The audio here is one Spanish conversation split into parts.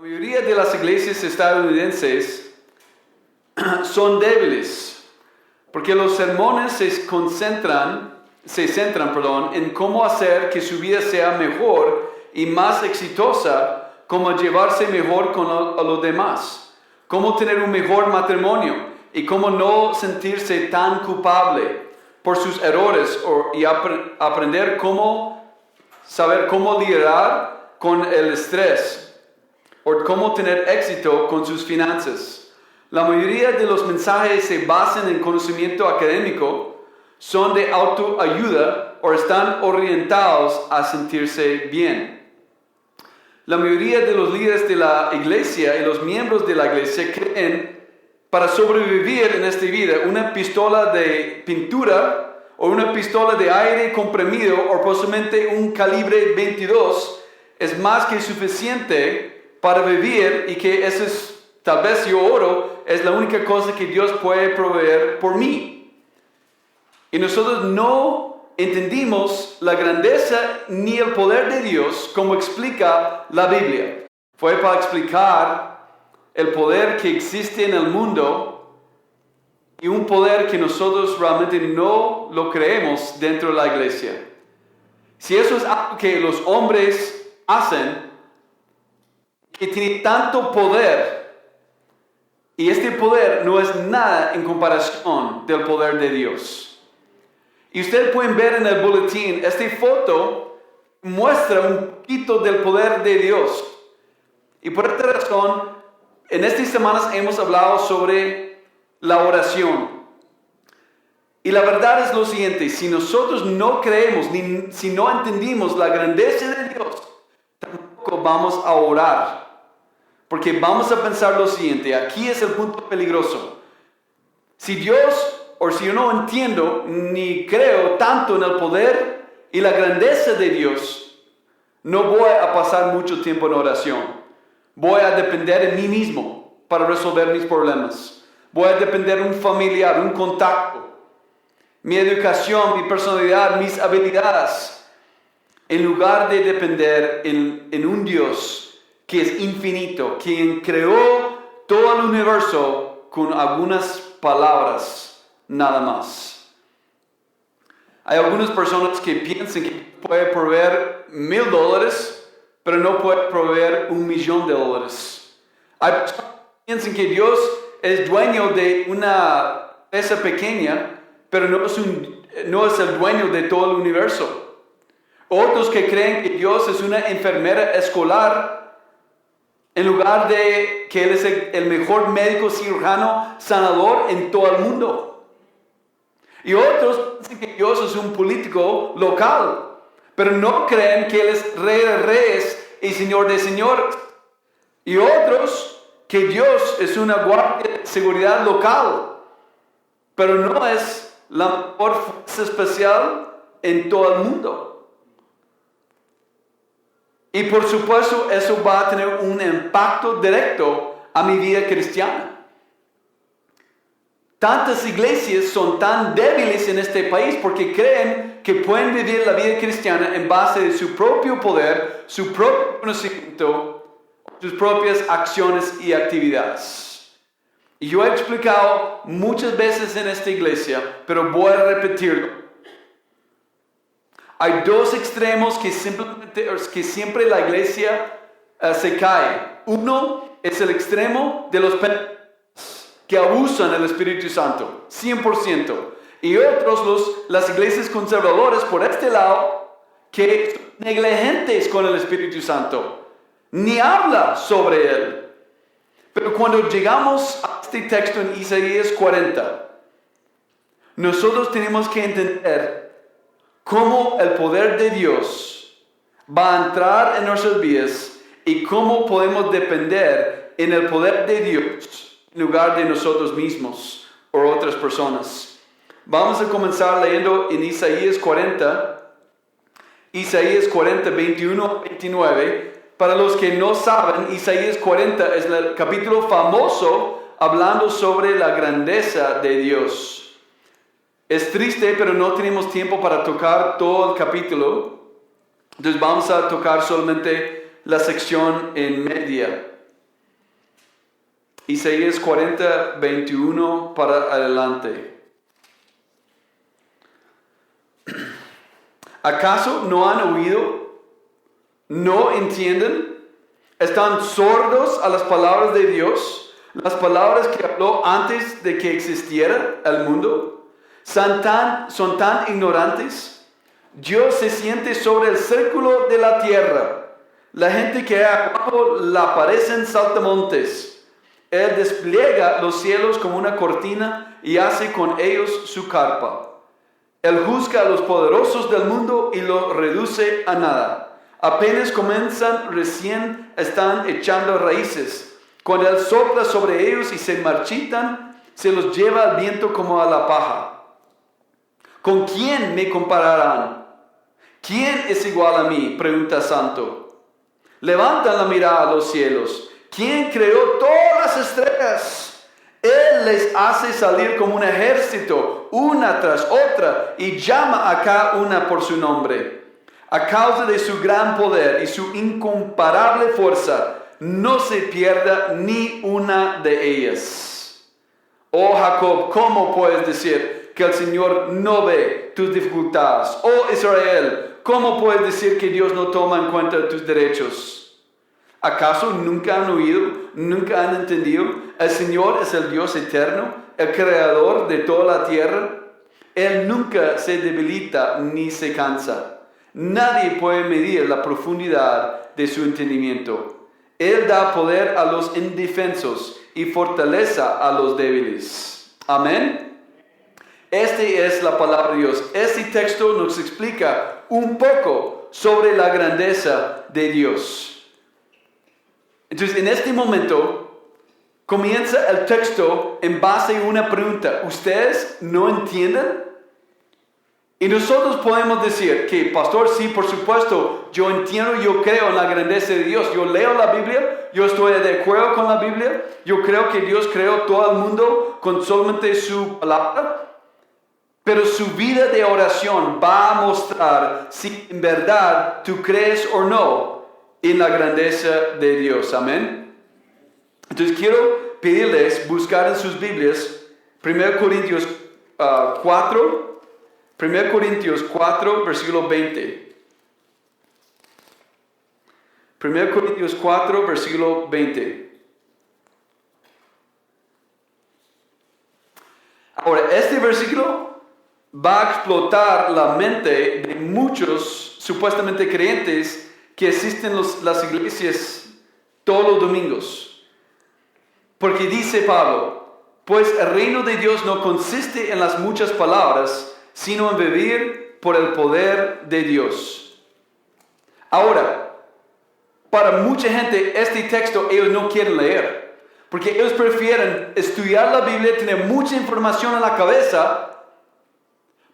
mayoría de las iglesias estadounidenses son débiles, porque los sermones se centran, en cómo hacer que su vida sea mejor y más exitosa, cómo llevarse mejor a los demás, cómo tener un mejor matrimonio y cómo no sentirse tan culpable por sus errores y aprender saber cómo lidiar con el estrés o cómo tener éxito con sus finanzas. La mayoría de los mensajes se basan en conocimiento académico, son de autoayuda o están orientados a sentirse bien. La mayoría de los líderes de la iglesia y los miembros de la iglesia creen para sobrevivir en esta vida una pistola de pintura o una pistola de aire comprimido o posiblemente un calibre 22 es más que suficiente para vivir y que eso es, tal vez yo oro, es la única cosa que Dios puede proveer por mí. Y nosotros no entendimos la grandeza ni el poder de Dios como explica la Biblia. Fue para explicar el poder que existe en el mundo y un poder que nosotros realmente no lo creemos dentro de la iglesia. Si eso es algo que los hombres hacen, que tiene tanto poder, y este poder no es nada en comparación del poder de Dios. Y ustedes pueden ver en el boletín, esta foto muestra un poquito del poder de Dios. Y por esta razón, en estas semanas hemos hablado sobre la oración. Y la verdad es lo siguiente, si nosotros no creemos, si no entendimos la grandeza de Dios, tampoco vamos a orar. Porque vamos a pensar lo siguiente, aquí es el punto peligroso. Si yo no entiendo ni creo tanto en el poder y la grandeza de Dios, no voy a pasar mucho tiempo en oración. Voy a depender de mí mismo para resolver mis problemas. Voy a depender de un familiar, un contacto, mi educación, mi personalidad, mis habilidades, en lugar de depender en un Dios que es infinito, quien creó todo el universo con algunas palabras nada más. Hay algunas personas que piensan que puede proveer $1,000, pero no puede proveer $1,000,000. Hay personas que piensan que Dios es dueño de una empresa pequeña, pero no es el dueño de todo el universo. Otros que creen que Dios es una enfermera escolar, en lugar de que Él es el mejor médico cirujano sanador en todo el mundo. Y otros piensan que Dios es un político local, pero no creen que Él es Rey de Reyes y Señor de Señores. Y otros que Dios es una guardia de seguridad local, pero no es la mejor fuerza especial en todo el mundo. Y por supuesto eso va a tener un impacto directo a mi vida cristiana. Tantas iglesias son tan débiles en este país porque creen que pueden vivir la vida cristiana en base de su propio poder, su propio conocimiento, sus propias acciones y actividades. Y yo he explicado muchas veces en esta iglesia, pero voy a repetirlo. Hay dos extremos que siempre la iglesia se cae. Uno es el extremo de los que abusan del Espíritu Santo, 100%. Y otros, las iglesias conservadoras por este lado, que son negligentes con el Espíritu Santo. Ni habla sobre él. Pero cuando llegamos a este texto en Isaías 40, nosotros tenemos que entender cómo el poder de Dios va a entrar en nuestras vidas y cómo podemos depender en el poder de Dios en lugar de nosotros mismos o otras personas. Vamos a comenzar leyendo en Isaías 40, 21-29. Para los que no saben, Isaías 40 es el capítulo famoso hablando sobre la grandeza de Dios. Es triste, pero no tenemos tiempo para tocar todo el capítulo. Entonces vamos a tocar solamente la sección en media. Isaías 40, 21 para adelante. ¿Acaso no han oído? ¿No entienden? ¿Están sordos a las palabras de Dios? Las palabras que habló antes de que existiera el mundo. ¿Son tan ignorantes? Dios se siente sobre el círculo de la tierra. La gente que hay abajo la parecen saltamontes. Él despliega los cielos como una cortina y hace con ellos su carpa. Él juzga a los poderosos del mundo y los reduce a nada. Apenas comienzan, recién están echando raíces. Cuando Él sopla sobre ellos y se marchitan, se los lleva al viento como a la paja. ¿Con quién me compararán? ¿Quién es igual a mí? Pregunta Santo. Levantan la mirada a los cielos. ¿Quién creó todas las estrellas? Él les hace salir como un ejército, una tras otra, y llama a cada una por su nombre. A causa de su gran poder y su incomparable fuerza, no se pierda ni una de ellas. Oh Jacob, ¿cómo puedes decir que el Señor no ve tus dificultades? Oh Israel, ¿cómo puedes decir que Dios no toma en cuenta tus derechos? ¿Acaso nunca han oído, nunca han entendido? El Señor es el Dios eterno, el creador de toda la tierra. Él nunca se debilita ni se cansa. Nadie puede medir la profundidad de su entendimiento. Él da poder a los indefensos y fortaleza a los débiles. Amén. Esta es la palabra de Dios. Este texto nos explica un poco sobre la grandeza de Dios. Entonces, en este momento, comienza el texto en base a una pregunta. ¿Ustedes no entienden? Y nosotros podemos decir que, pastor, sí, por supuesto, yo entiendo, yo creo en la grandeza de Dios. Yo leo la Biblia, yo estoy de acuerdo con la Biblia. Yo creo que Dios creó todo el mundo con solamente su palabra. Pero su vida de oración va a mostrar si en verdad tú crees o no en la grandeza de Dios. Amén. Entonces quiero pedirles buscar en sus Biblias 1 Corintios 4, versículo 20. 1 Corintios 4, versículo 20. Ahora, este versículo va a explotar la mente de muchos supuestamente creyentes que asisten las iglesias todos los domingos. Porque dice Pablo, pues el reino de Dios no consiste en las muchas palabras, sino en vivir por el poder de Dios. Ahora, para mucha gente este texto ellos no quieren leer, porque ellos prefieren estudiar la Biblia, tener mucha información en la cabeza,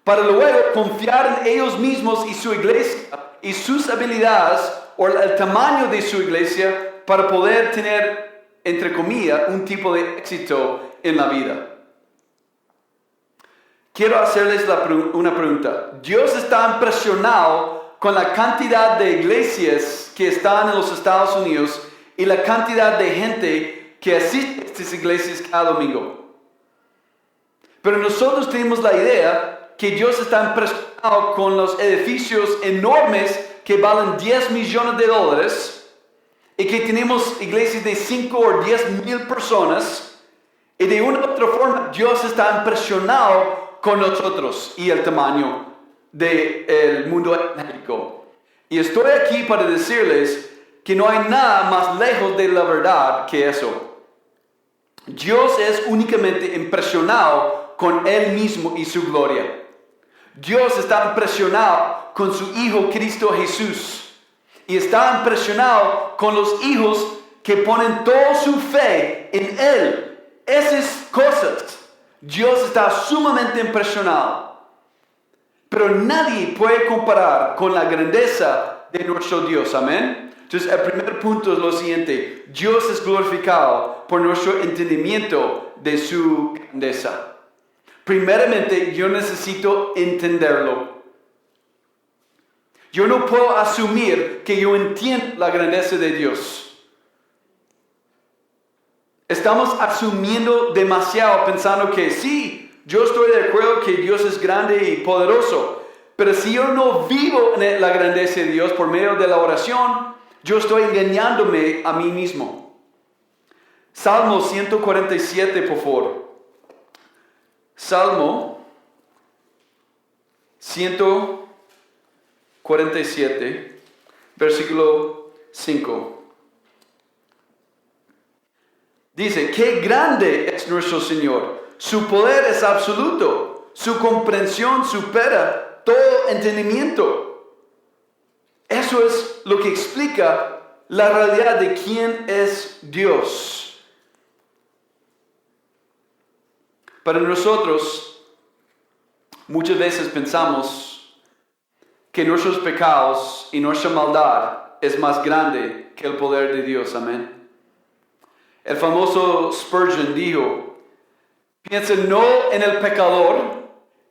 para luego confiar en ellos mismos y su iglesia y sus habilidades o el tamaño de su iglesia para poder tener, entre comillas, un tipo de éxito en la vida. Quiero hacerles una pregunta. ¿Dios está impresionado con la cantidad de iglesias que están en los Estados Unidos y la cantidad de gente que asiste a estas iglesias cada domingo? Pero nosotros tenemos la idea que Dios está impresionado con los edificios enormes que valen 10 millones de dólares y que tenemos iglesias de 5 o 10 mil personas y de una u otra forma Dios está impresionado con nosotros y el tamaño del mundo evangélico. Y estoy aquí para decirles que no hay nada más lejos de la verdad que eso. Dios es únicamente impresionado con Él mismo y su gloria. Dios está impresionado con su Hijo Cristo Jesús. Y está impresionado con los hijos que ponen toda su fe en Él. Esas cosas, Dios está sumamente impresionado. Pero nadie puede comparar con la grandeza de nuestro Dios. Amén. Entonces el primer punto es lo siguiente. Dios es glorificado por nuestro entendimiento de su grandeza. Primeramente, yo necesito entenderlo. Yo no puedo asumir que yo entiendo la grandeza de Dios. Estamos asumiendo demasiado pensando que sí, yo estoy de acuerdo que Dios es grande y poderoso, pero si yo no vivo en la grandeza de Dios por medio de la oración, yo estoy engañándome a mí mismo. Salmo 147, por favor. Salmo 147, versículo 5. Dice, qué grande es nuestro Señor. Su poder es absoluto. Su comprensión supera todo entendimiento. Eso es lo que explica la realidad de quién es Dios. Para nosotros, muchas veces pensamos que nuestros pecados y nuestra maldad es más grande que el poder de Dios. Amén. El famoso Spurgeon dijo, piensa no en el pecador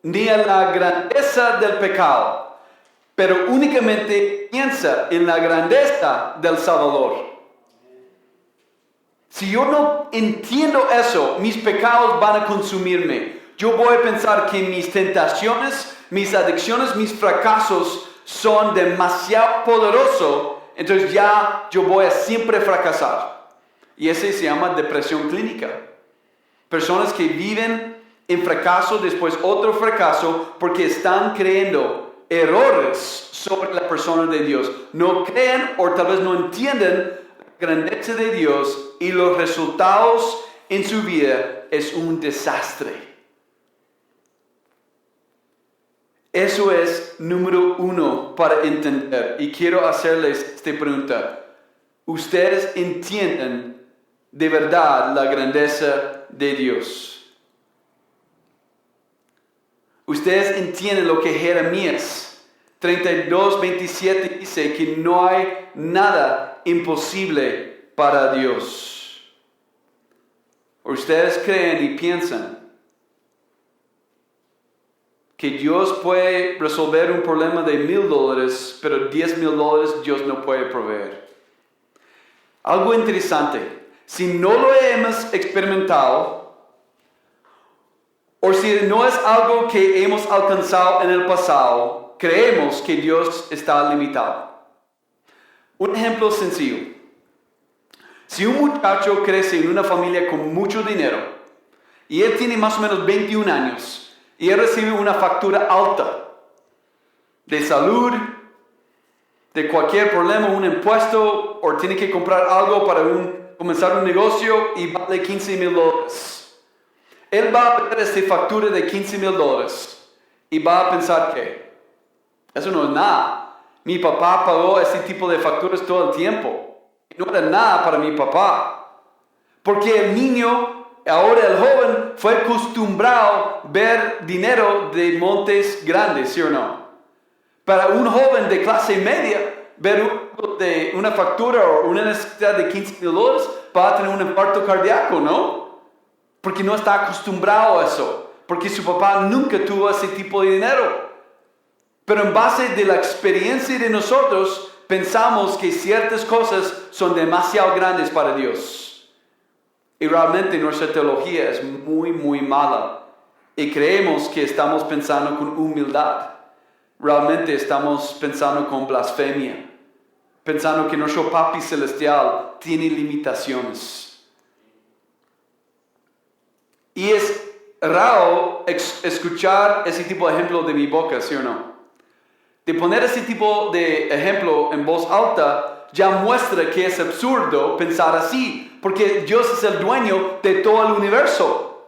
ni en la grandeza del pecado, pero únicamente piensa en la grandeza del Salvador. Si yo no entiendo eso, mis pecados van a consumirme. Yo voy a pensar que mis tentaciones, mis adicciones, mis fracasos son demasiado poderosos, entonces ya yo voy a siempre fracasar. Y ese se llama depresión clínica. Personas que viven en fracaso, después otro fracaso, porque están creyendo errores sobre la persona de Dios. No creen o tal vez no entienden la grandeza de Dios y los resultados en su vida es un desastre. Eso es número uno para entender. Y quiero hacerles esta pregunta. ¿Ustedes entienden de verdad la grandeza de Dios? Ustedes entienden lo que Jeremías 32:27 dice, que no hay nada imposible para Dios. Ustedes creen y piensan que Dios puede resolver un problema de $1,000, pero $10,000 Dios no puede proveer. Algo interesante. Si no lo hemos experimentado, o si no es algo que hemos alcanzado en el pasado, creemos que Dios está limitado. Un ejemplo sencillo. Si un muchacho crece en una familia con mucho dinero, y él tiene más o menos 21 años, y él recibe una factura alta de salud, de cualquier problema, un impuesto, o tiene que comprar algo para comenzar un negocio y vale $15,000. Él va a ver esta factura de $15,000 y va a pensar que eso no es nada. Mi papá pagó ese tipo de facturas todo el tiempo. No era nada para mi papá. Porque el niño, ahora el joven, fue acostumbrado a ver dinero de montes grandes, ¿sí o no? Para un joven de clase media, ver de una factura o una necesidad de $15,000 va a tener un infarto cardíaco, ¿no? Porque no está acostumbrado a eso. Porque su papá nunca tuvo ese tipo de dinero. Pero en base de la experiencia de nosotros, pensamos que ciertas cosas son demasiado grandes para Dios. Y realmente nuestra teología es muy, muy mala. Y creemos que estamos pensando con humildad. Realmente estamos pensando con blasfemia. Pensando que nuestro Papi Celestial tiene limitaciones. Y es raro escuchar ese tipo de ejemplo de mi boca, ¿sí o no? De poner ese tipo de ejemplo en voz alta ya muestra que es absurdo pensar así, porque Dios es el dueño de todo el universo.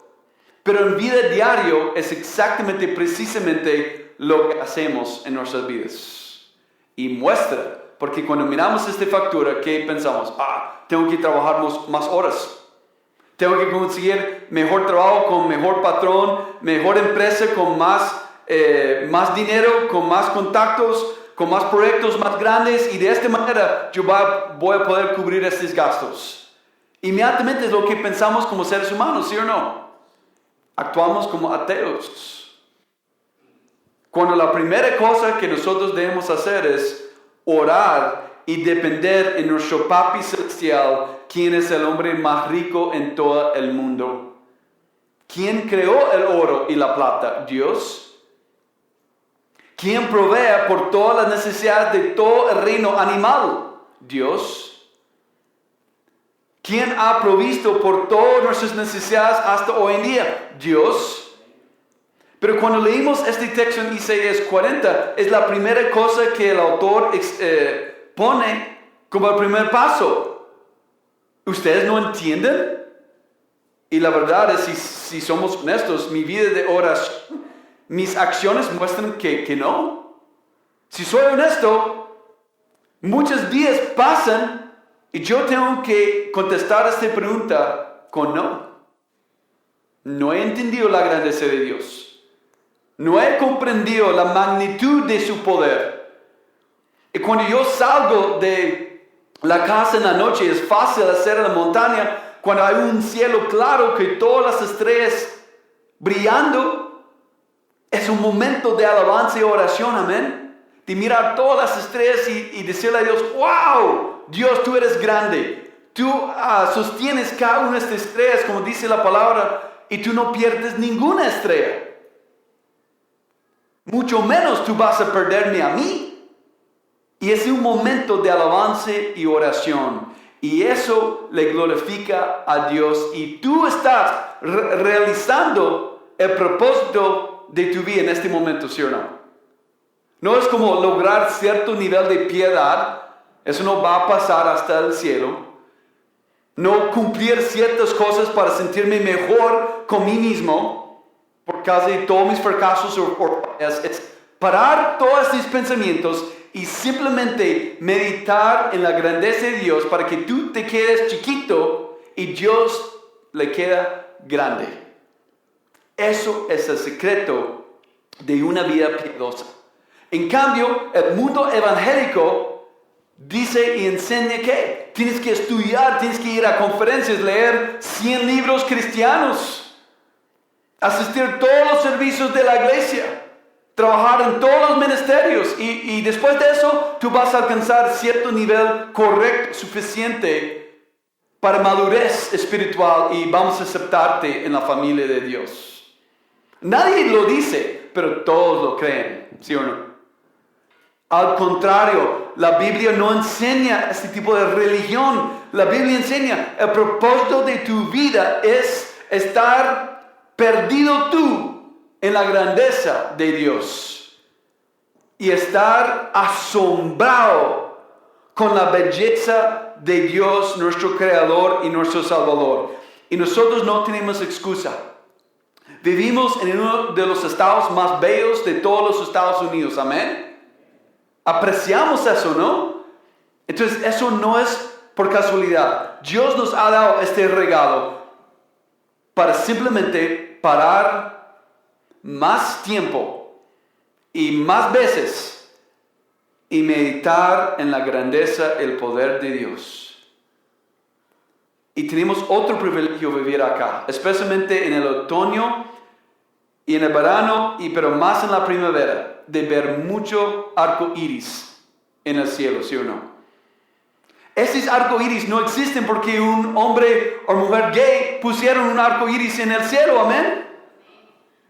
Pero en vida diaria es exactamente, precisamente lo que hacemos en nuestras vidas. Y muestra, porque cuando miramos esta factura, ¿qué pensamos? Tengo que trabajar más horas. Tengo que conseguir mejor trabajo con mejor patrón, mejor empresa con más dinero, con más contactos, con más proyectos más grandes, y de esta manera yo voy a poder cubrir estos gastos. Inmediatamente es lo que pensamos como seres humanos, ¿sí o no? Actuamos como ateos. Cuando la primera cosa que nosotros debemos hacer es orar y depender en nuestro Papi Celestial, quien es el hombre más rico en todo el mundo. ¿Quién creó el oro y la plata? Dios. ¿Quién provee por todas las necesidades de todo el reino animal? Dios. ¿Quién ha provisto por todas nuestras necesidades hasta hoy en día? Dios. Pero cuando leímos este texto en Isaías 40, es la primera cosa que el autor pone como el primer paso. ¿Ustedes no entienden? Y la verdad es, si somos honestos, mi vida de oración, mis acciones muestran que no. Si soy honesto, muchos días pasan y yo tengo que contestar esta pregunta con no. No he entendido la grandeza de Dios. No he comprendido la magnitud de su poder. Y cuando yo salgo de la casa en la noche, es fácil hacer en la montaña, cuando hay un cielo claro, que todas las estrellas brillando, es un momento de alabanza y oración, amén. De mirar todas las estrellas y decirle a Dios, wow, Dios, tú eres grande. Tú sostienes cada una de estas estrellas, como dice la palabra, y tú no pierdes ninguna estrella. Mucho menos tú vas a perderme a mí. Y es un momento de alabanza y oración. Y eso le glorifica a Dios. Y tú estás realizando el propósito de tu vida en este momento, ¿sí o no? No es como lograr cierto nivel de piedad. Eso no va a pasar hasta el cielo. No cumplir ciertas cosas para sentirme mejor con mí mismo, por causa de todos mis fracasos es parar todos estos pensamientos y simplemente meditar en la grandeza de Dios para que tú te quedes chiquito y Dios le queda grande. Eso es el secreto de una vida piadosa. En cambio, el mundo evangélico dice y enseña que tienes que estudiar, tienes que ir a conferencias, leer 100 libros cristianos, asistir a todos los servicios de la iglesia, trabajar en todos los ministerios y después de eso tú vas a alcanzar cierto nivel correcto, suficiente para madurez espiritual y vamos a aceptarte en la familia de Dios. Nadie lo dice, pero todos lo creen, ¿sí o no? Al contrario, la Biblia no enseña este tipo de religión. La Biblia enseña el propósito de tu vida es estar perdido tú en la grandeza de Dios y estar asombrado con la belleza de Dios, nuestro Creador y nuestro Salvador. Y nosotros no tenemos excusa. Vivimos en uno de los estados más bellos de todos los Estados Unidos, amén. Apreciamos eso, ¿no? Entonces eso no es por casualidad. Dios nos ha dado este regalo para simplemente parar más tiempo y más veces y meditar en la grandeza, el poder de Dios. Y tenemos otro privilegio vivir acá, especialmente en el otoño y en el verano, pero más en la primavera, de ver mucho arco iris en el cielo, ¿sí o no? Estos arco iris no existen porque un hombre o mujer gay pusieron un arco iris en el cielo, amén.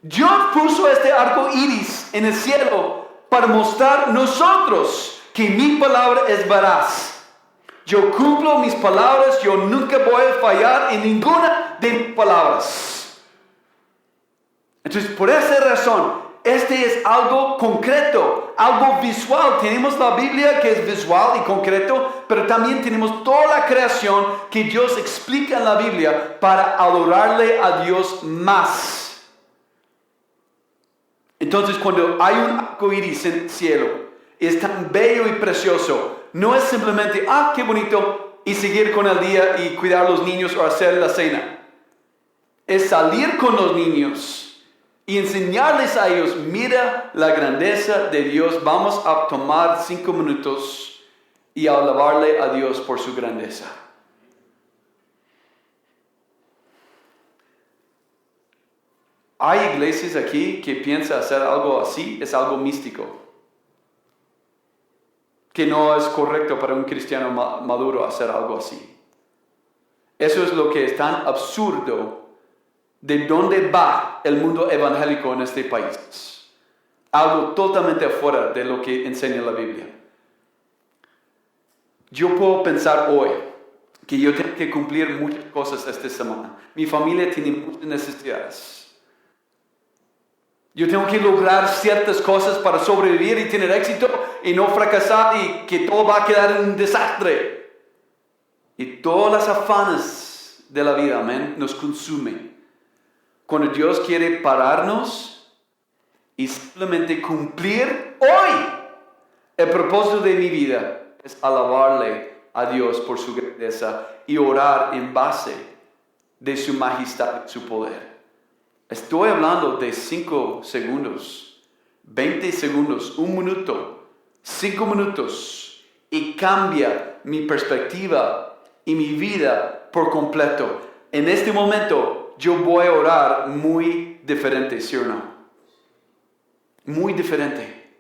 Dios puso este arco iris en el cielo para mostrar nosotros que mi palabra es veraz. Yo cumplo mis palabras, yo nunca voy a fallar en ninguna de mis palabras. Entonces, por esa razón, este es algo concreto, algo visual. Tenemos la Biblia que es visual y concreto, pero también tenemos toda la creación que Dios explica en la Biblia para adorarle a Dios más. Entonces, cuando hay un arco iris en el cielo, es tan bello y precioso. No es simplemente, qué bonito, y seguir con el día y cuidar a los niños o hacer la cena. Es salir con los niños y enseñarles a ellos, mira la grandeza de Dios. Vamos a tomar 5 minutos y alabarle a Dios por su grandeza. Hay iglesias aquí que piensan hacer algo así, es algo místico. que no es correcto para un cristiano maduro hacer algo así. Eso es lo que es tan absurdo de dónde va el mundo evangélico en este país. Algo totalmente afuera de lo que enseña la Biblia. Yo puedo pensar hoy que yo tengo que cumplir muchas cosas esta semana. Mi familia tiene muchas necesidades. Yo tengo que lograr ciertas cosas para sobrevivir y tener éxito y no fracasar y que todo va a quedar en un desastre. Y todas las afanes de la vida, amén, nos consumen. Cuando Dios quiere pararnos y simplemente cumplir hoy el propósito de mi vida es alabarle a Dios por su grandeza y orar en base de su majestad y su poder. Estoy hablando de 5 segundos, 20 segundos, 1 minuto, 5 minutos y cambia mi perspectiva y mi vida por completo. En este momento yo voy a orar muy diferente, ¿sí o no? Muy diferente.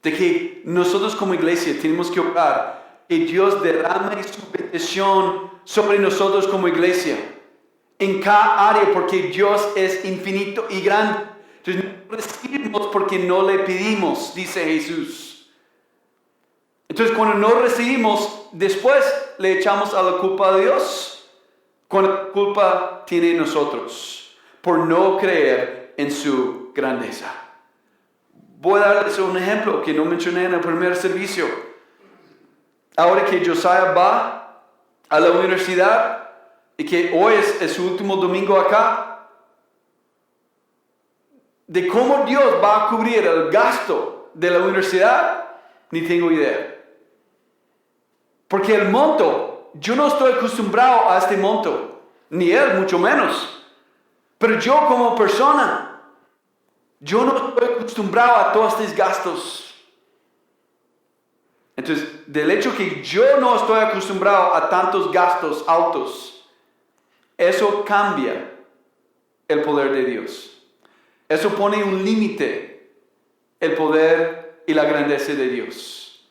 De que nosotros como iglesia tenemos que orar que Dios derrame su bendición sobre nosotros como iglesia. En cada área, porque Dios es infinito y grande. Entonces no recibimos porque no le pedimos, dice Jesús. Entonces cuando no recibimos, después le echamos a la culpa a Dios. Cuando la culpa tiene nosotros, por no creer en su grandeza. Voy a darles un ejemplo que no mencioné en el primer servicio. Ahora que Josiah va a la universidad, y que hoy es su último domingo acá, de cómo Dios va a cubrir el gasto de la universidad, ni tengo idea. Porque el monto, yo no estoy acostumbrado a este monto, ni él, mucho menos. Pero yo como persona, yo no estoy acostumbrado a todos estos gastos. Entonces, del hecho que yo no estoy acostumbrado a tantos gastos altos, eso cambia el poder de Dios. Eso pone un límite, el poder y la grandeza de Dios.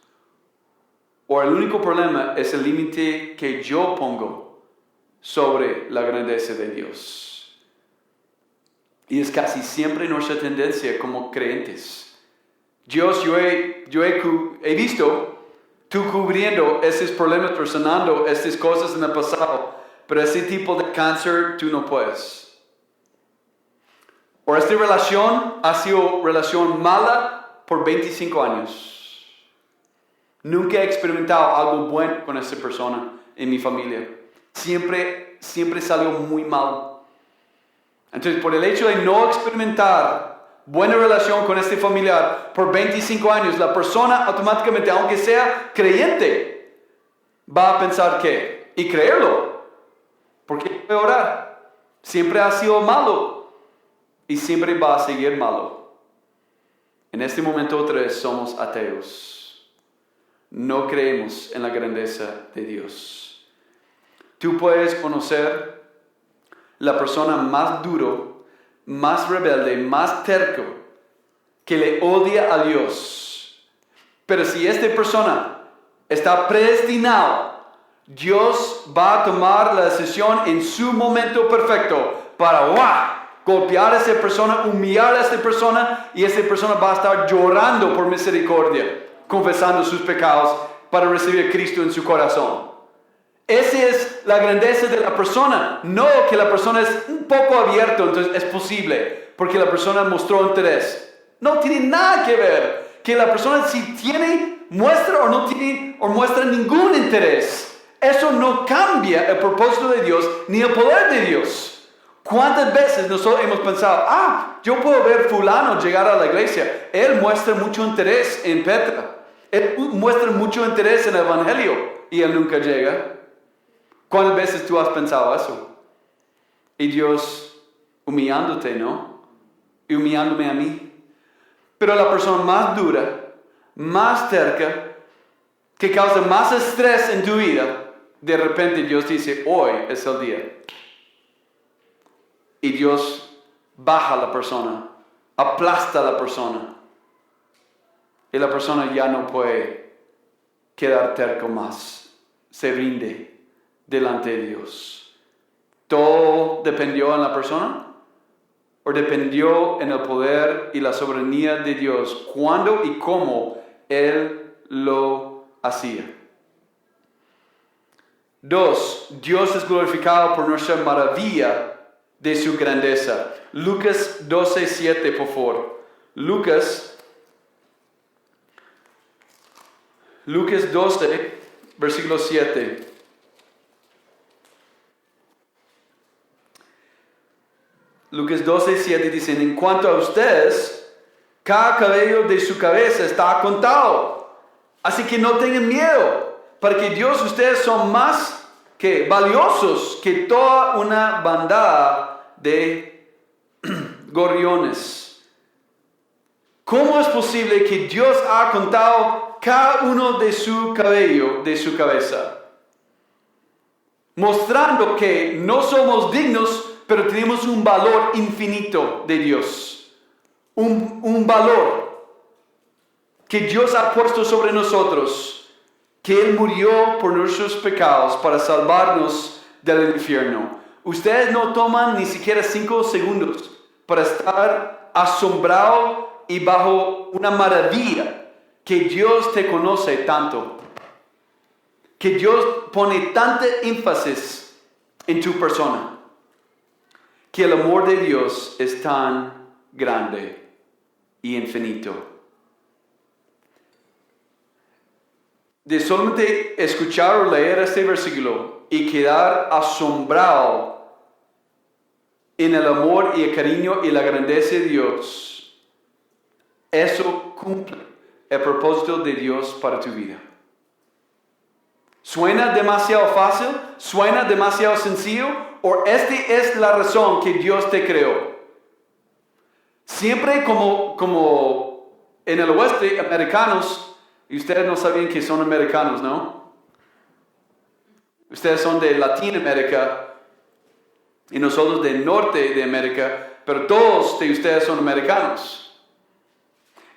O el único problema es el límite que yo pongo sobre la grandeza de Dios. Y es casi siempre nuestra tendencia como creyentes. Dios, yo he visto tú cubriendo esos problemas, sanando estas cosas en el pasado. Pero ese tipo de cáncer tú no puedes. O esta relación ha sido relación mala por 25 años. Nunca he experimentado algo bueno con esa persona en mi familia. Siempre salió muy mal. Entonces, por el hecho de no experimentar buena relación con este familiar por 25 años, la persona automáticamente, aunque sea creyente, va a pensar que, y creerlo. ¿Por qué puede orar? Siempre ha sido malo y siempre va a seguir malo. En este momento otra vez somos ateos. No creemos en la grandeza de Dios. Tú puedes conocer la persona más duro, más rebelde, más terco, que le odia a Dios. Pero si esta persona está predestinada, Dios va a tomar la decisión en su momento perfecto para golpear a esa persona, humillar a esa persona, y esa persona va a estar llorando por misericordia, confesando sus pecados para recibir a Cristo en su corazón. Esa es la grandeza de la persona, no que la persona es un poco abierta, entonces es posible, porque la persona mostró interés. No tiene nada que ver, que la persona si tiene, muestra o no tiene, o muestra ningún interés. Eso no cambia el propósito de Dios ni el poder de Dios. ¿Cuántas veces nosotros hemos pensado, yo puedo ver fulano llegar a la iglesia? Él muestra mucho interés en Petra. Él muestra mucho interés en el evangelio y él nunca llega. ¿Cuántas veces tú has pensado eso? Y Dios humillándote, ¿no? Y humillándome a mí. Pero la persona más dura, más terca, que causa más estrés en tu vida, de repente Dios dice, hoy es el día. Y Dios baja a la persona, aplasta a la persona. y la persona ya no puede quedar terco más, se rinde delante de Dios. ¿Todo dependió en la persona? ¿O dependió en el poder y la soberanía de Dios? ¿Cuándo y cómo Él lo hacía? 2. Dios es glorificado por nuestra maravilla de su grandeza. Lucas 12:7, por favor. Lucas 12, versículo 7. Lucas 12:7 dice: en cuanto a ustedes, cada cabello de su cabeza está contado. Así que no tengan miedo, porque Dios, ustedes son más que valiosos que toda una bandada de gorriones. ¿Cómo es posible que Dios ha contado cada uno de su cabello de su cabeza? Mostrando que no somos dignos, pero tenemos un valor infinito de Dios. Un valor que Dios ha puesto sobre nosotros. Que Él murió por nuestros pecados para salvarnos del infierno. Ustedes no toman ni siquiera 5 segundos para estar asombrado y bajo una maravilla que Dios te conoce tanto. Que Dios pone tanta énfasis en tu persona. Que el amor de Dios es tan grande y infinito. De solamente escuchar o leer este versículo y quedar asombrado en el amor y el cariño y la grandeza de Dios, eso cumple el propósito de Dios para tu vida. ¿Suena demasiado fácil? ¿Suena demasiado sencillo? ¿O esta es la razón que Dios te creó? Siempre como en el oeste, americanos, y ustedes no sabían que son americanos, ¿no? Ustedes son de Latinoamérica y nosotros del norte de América, pero todos de ustedes son americanos.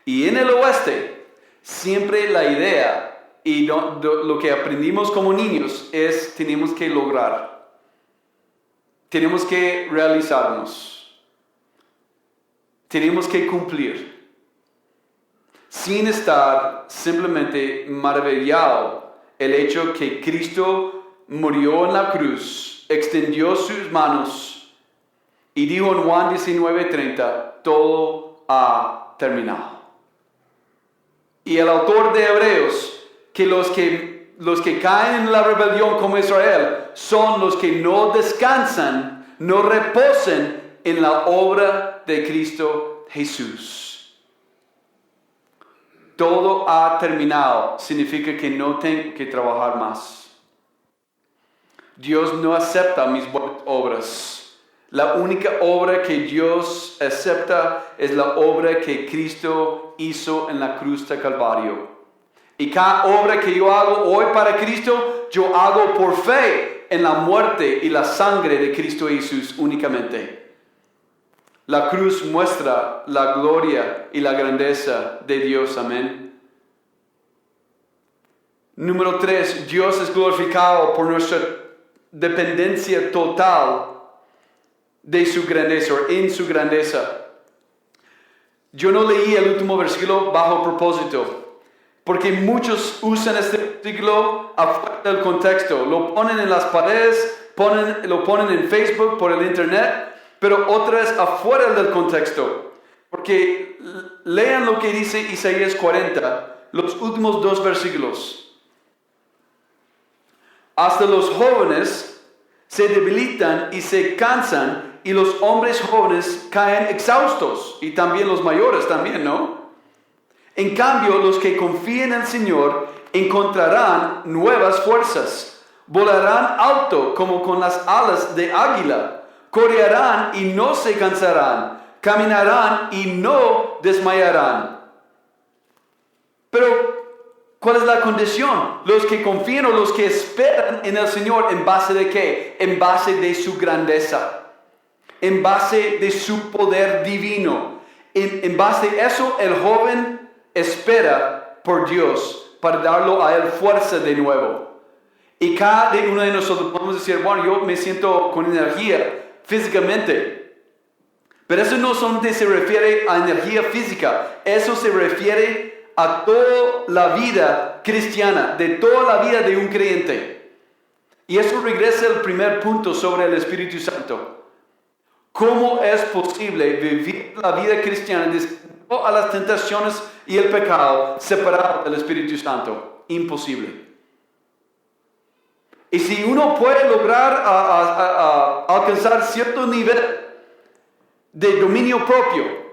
Y en el oeste, siempre la idea y lo que aprendimos como niños es tenemos que lograr. Tenemos que realizarnos. Tenemos que cumplir. Sin estar simplemente maravillado el hecho que Cristo murió en la cruz, extendió sus manos y dijo en Juan 19:30, todo ha terminado. Y el autor de Hebreos, que los que caen en la rebelión como Israel, son los que no descansan, no reposan en la obra de Cristo Jesús. Todo ha terminado, significa que no tengo que trabajar más. Dios no acepta mis buenas obras. La única obra que Dios acepta es la obra que Cristo hizo en la cruz de Calvario. Y cada obra que yo hago hoy para Cristo, yo hago por fe en la muerte y la sangre de Cristo Jesús únicamente. La cruz muestra la gloria y la grandeza de Dios. Amén. Número 3. Dios es glorificado por nuestra dependencia total de su grandeza, o en su grandeza. Yo no leí el último versículo bajo propósito, porque muchos usan este versículo afuera del contexto. Lo ponen en las paredes, lo ponen en Facebook, por el internet, pero otras afuera del contexto. Porque lean lo que dice Isaías 40, los últimos 2 versículos. Hasta los jóvenes se debilitan y se cansan, y los hombres jóvenes caen exhaustos, y también los mayores también, ¿no? En cambio, los que confíen en el Señor encontrarán nuevas fuerzas, volarán alto como con las alas de águila. Correrán y no se cansarán, caminarán y no desmayarán. Pero, ¿cuál es la condición? Los que confían o los que esperan en el Señor, ¿en base de qué? En base de su grandeza, en base de su poder divino. En base a eso, el joven espera por Dios para darlo a él fuerza de nuevo. Y cada uno de nosotros podemos decir, bueno, yo me siento con energía físicamente. Pero eso no solamente se refiere a energía física, eso se refiere a toda la vida cristiana, de toda la vida de un creyente. Y eso regresa al primer punto sobre el Espíritu Santo. ¿Cómo es posible vivir la vida cristiana a las tentaciones y el pecado separado del Espíritu Santo? Imposible. Y si uno puede lograr alcanzar cierto nivel de dominio propio,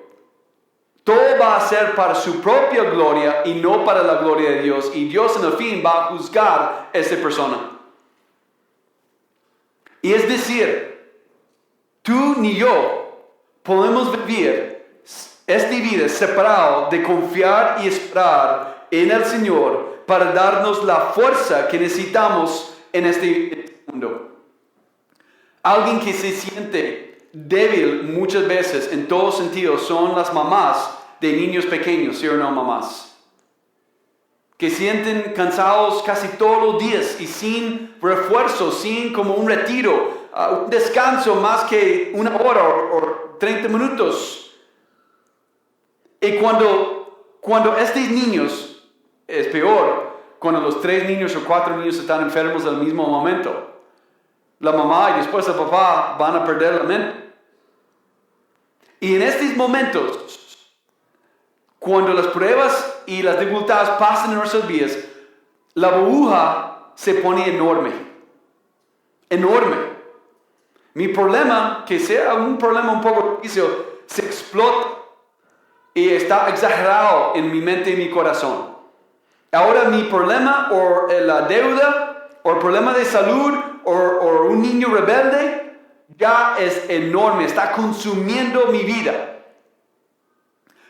todo va a ser para su propia gloria y no para la gloria de Dios. Y Dios en el fin va a juzgar a esa persona. Y es decir, tú ni yo podemos vivir esta vida separado de confiar y esperar en el Señor para darnos la fuerza que necesitamos en este mundo. Alguien que se siente débil muchas veces en todos sentidos son las mamás de niños pequeños, ¿sí o no, mamás? Que sienten cansados casi todos los días y sin refuerzo, sin como un retiro, un descanso más que una hora o 30 minutos. Y cuando estos niños, es peor, cuando los 3 niños o 4 niños están enfermos al mismo momento, la mamá y después el papá van a perder la mente. Y en estos momentos, cuando las pruebas y las dificultades pasan en nuestras vidas, la burbuja se pone enorme. Enorme. Mi problema, que sea un problema un poco difícil, se explota y está exagerado en mi mente y mi corazón. Ahora mi problema, o la deuda, o el problema de salud, o un niño rebelde, ya es enorme, está consumiendo mi vida.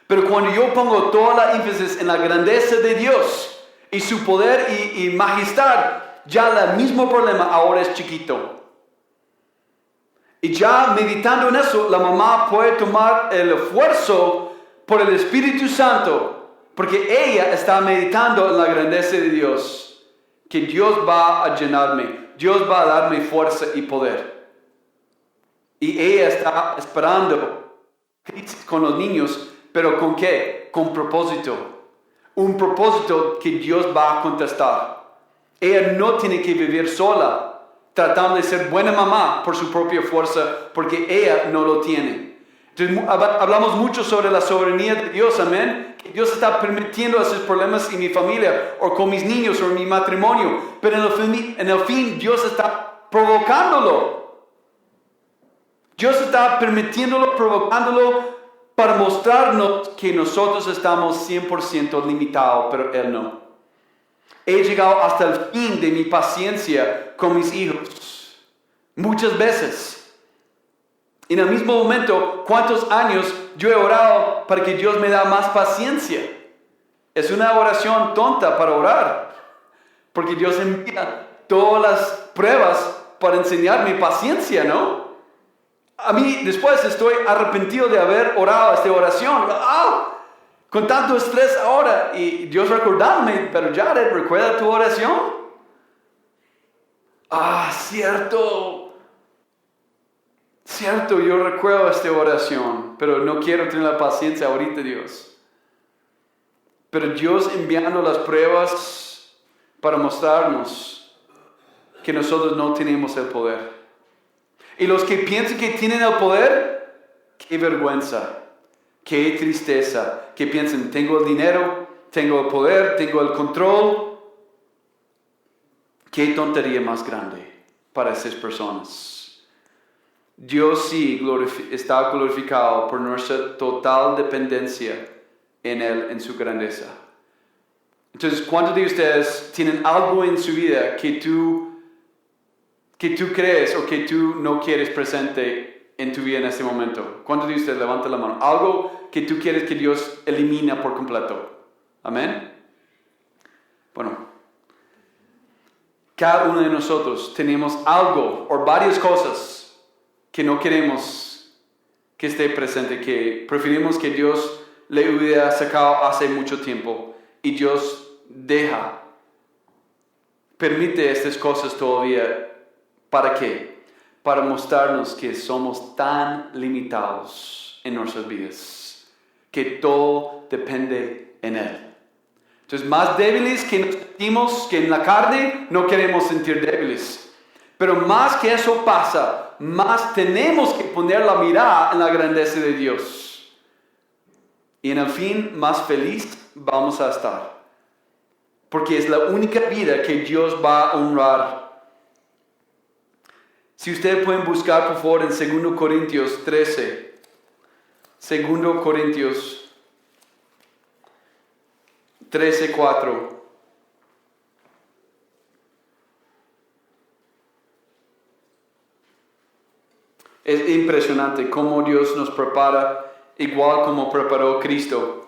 Pero cuando yo pongo toda la énfasis en la grandeza de Dios y su poder y majestad, ya el mismo problema ahora es chiquito. Y ya meditando en eso, la mamá puede tomar el esfuerzo por el Espíritu Santo, porque ella está meditando en la grandeza de Dios, que Dios va a llenarme, Dios va a darme fuerza y poder. Y ella está esperando con los niños. ¿Pero con qué? Con propósito. Un propósito que Dios va a contestar. Ella no tiene que vivir sola, tratando de ser buena mamá por su propia fuerza, porque ella no lo tiene. Entonces, hablamos mucho sobre la soberanía de Dios, amén. Que Dios está permitiendo esos problemas en mi familia, o con mis niños, o en mi matrimonio. Pero en el fin Dios está provocándolo. Dios está permitiéndolo, provocándolo, para mostrarnos que nosotros estamos 100% limitados, pero Él no. He llegado hasta el fin de mi paciencia con mis hijos. Muchas veces. En el mismo momento, ¿cuántos años yo he orado para que Dios me da más paciencia? Es una oración tonta para orar. Porque Dios envía todas las pruebas para enseñarme paciencia, ¿no? A mí después estoy arrepentido de haber orado esta oración. Con tanto estrés ahora. Y Dios recordándome, pero Jared, ¿recuerda tu oración? Cierto. Cierto, yo recuerdo esta oración, pero no quiero tener la paciencia ahorita, Dios. Pero Dios enviando las pruebas para mostrarnos que nosotros no tenemos el poder. Y los que piensan que tienen el poder, qué vergüenza, qué tristeza, que piensan, tengo el dinero, tengo el poder, tengo el control. Qué tontería más grande para esas personas. Dios sí está glorificado por nuestra total dependencia en Él, en su grandeza. Entonces, ¿cuántos de ustedes tienen algo en su vida que tú crees o que tú no quieres presente en tu vida en este momento? ¿Cuántos de ustedes levantan la mano? Algo que tú quieres que Dios elimine por completo. ¿Amén? Bueno, cada uno de nosotros tenemos algo o varias cosas que no queremos que esté presente, que preferimos que Dios le hubiera sacado hace mucho tiempo. Y Dios permite estas cosas todavía. ¿Para qué? Para mostrarnos que somos tan limitados en nuestras vidas, que todo depende en Él. Entonces, más débiles que nos sentimos que en la carne, no queremos sentir débiles. Pero más que eso pasa, más tenemos que poner la mirada en la grandeza de Dios. Y en el fin, más feliz vamos a estar. Porque es la única vida que Dios va a honrar. Si ustedes pueden buscar, por favor, en 2 Corintios 13. 2 Corintios 13:4. Es impresionante cómo Dios nos prepara, igual como preparó Cristo.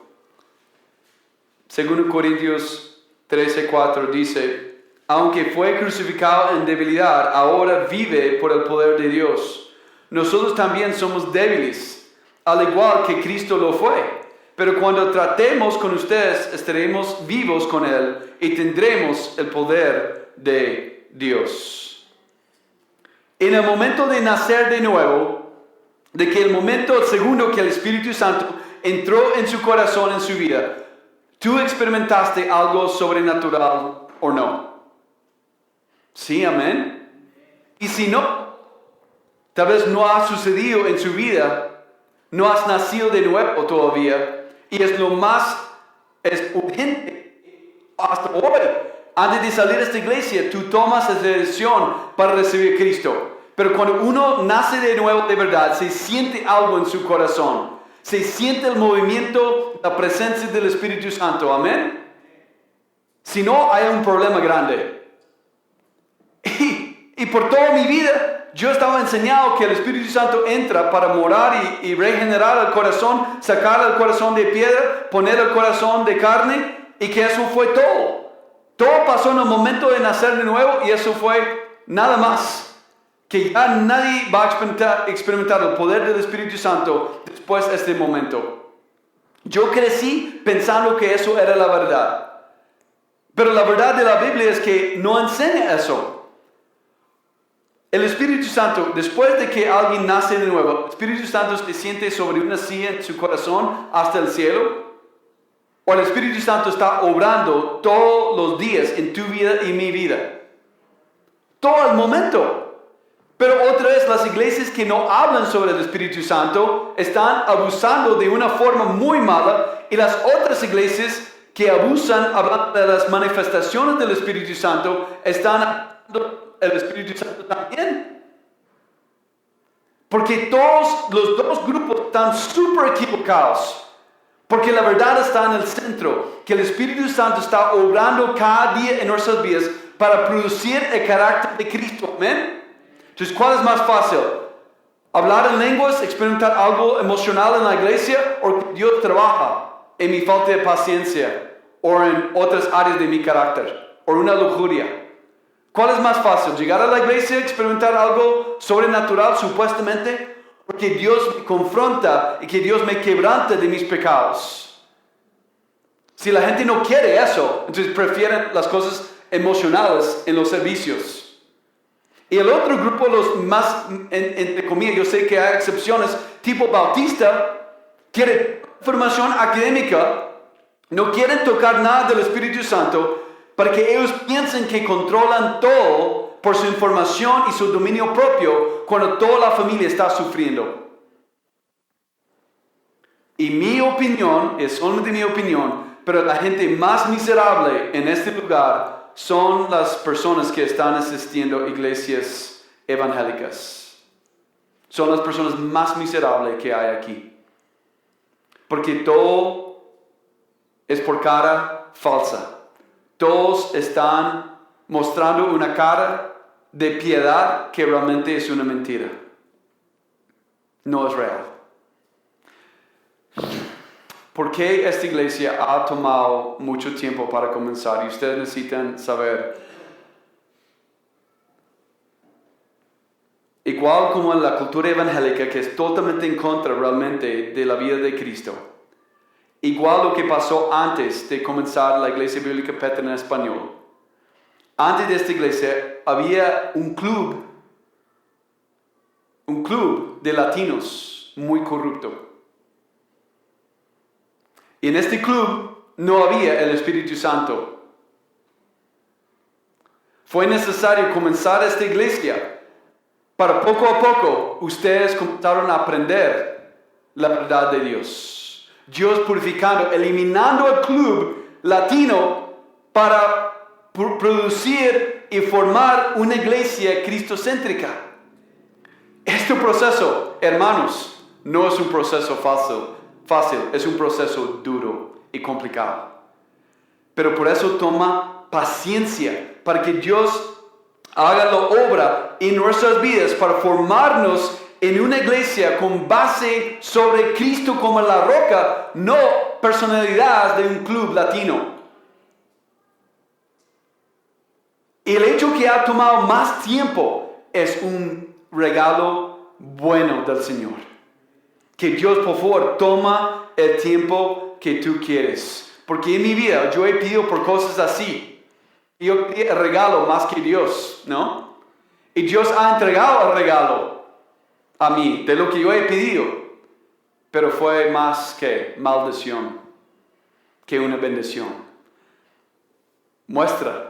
2 Corintios 13:4 dice: aunque fue crucificado en debilidad, ahora vive por el poder de Dios. Nosotros también somos débiles, al igual que Cristo lo fue. Pero cuando tratemos con ustedes, estaremos vivos con Él y tendremos el poder de Dios. En el momento de nacer de nuevo, de que el momento segundo que el Espíritu Santo entró en su corazón, en su vida, ¿tú experimentaste algo sobrenatural o no? Sí, amén. Y si no, tal vez no ha sucedido en su vida, no has nacido de nuevo todavía. Y es urgente hasta hoy. Antes de salir de esta iglesia, tú tomas esa decisión para recibir a Cristo. Pero cuando uno nace de nuevo de verdad, se siente algo en su corazón. Se siente el movimiento, la presencia del Espíritu Santo. Amén. Si no, hay un problema grande. Y por toda mi vida, yo estaba enseñado que el Espíritu Santo entra para morar y regenerar el corazón, sacar el corazón de piedra, poner el corazón de carne, y que eso fue todo. Todo pasó en el momento de nacer de nuevo y eso fue nada más. Que ya nadie va a experimentar el poder del Espíritu Santo después de este momento. Yo crecí pensando que eso era la verdad. Pero la verdad de la Biblia es que no enseña eso. El Espíritu Santo, después de que alguien nace de nuevo, el Espíritu Santo se siente sobre una silla en su corazón hasta el cielo. O el Espíritu Santo está obrando todos los días en tu vida y mi vida. Todo el momento. Pero otra vez, las iglesias que no hablan sobre el Espíritu Santo están abusando de una forma muy mala. Y las otras iglesias que abusan hablando de las manifestaciones del Espíritu Santo están hablando el Espíritu Santo también. Porque todos los dos grupos están súper equivocados. Porque la verdad está en el centro. Que el Espíritu Santo está obrando cada día en nuestras vidas para producir el carácter de Cristo. ¿Amén? Entonces, ¿cuál es más fácil? ¿Hablar en lenguas, experimentar algo emocional en la iglesia? ¿O que Dios trabaja en mi falta de paciencia? ¿O en otras áreas de mi carácter? ¿O una lujuria? ¿Cuál es más fácil? ¿Llegar a la iglesia, experimentar algo sobrenatural supuestamente? Porque Dios me confronta y que Dios me quebrante de mis pecados. Si la gente no quiere eso, entonces prefieren las cosas emocionales en los servicios. Y el otro grupo, los más, entre comillas, yo sé que hay excepciones, tipo bautista, quiere formación académica, no quieren tocar nada del Espíritu Santo, para que ellos piensen que controlan todo por su información y su dominio propio cuando toda la familia está sufriendo. Y mi opinión, es solamente mi opinión, pero la gente más miserable en este lugar son las personas que están asistiendo a iglesias evangélicas. Son las personas más miserables que hay aquí. Porque todo es por cara falsa. Todos están mostrando una cara de piedad que realmente es una mentira. No es real. ¿Por qué esta iglesia ha tomado mucho tiempo para comenzar? Y ustedes necesitan saber. Igual como en la cultura evangélica, que es totalmente en contra realmente de la vida de Cristo. igual lo que pasó antes de comenzar la Iglesia Bíblica Petra en español. Antes de esta iglesia había un club de latinos muy corrupto. Y en este club no había el Espíritu Santo. Fue necesario comenzar esta iglesia para poco a poco ustedes comenzaron a aprender la verdad de Dios. Dios purificando, eliminando el club latino para producir y formar una iglesia cristocéntrica. Este proceso, hermanos, no es un proceso fácil, es un proceso duro y complicado. Pero por eso toma paciencia, para que Dios haga la obra en nuestras vidas, para formarnos en una iglesia con base sobre Cristo como la roca, no personalidad de un club latino. Y el hecho que ha tomado más tiempo es un regalo bueno del Señor. Que Dios, por favor, toma el tiempo que tú quieres. Porque en mi vida yo he pedido por cosas así. Yo pedí el regalo más que Dios, ¿no? Y Dios ha entregado el regalo a mí de lo que yo he pedido. Pero fue más que maldición que una bendición. Muestra.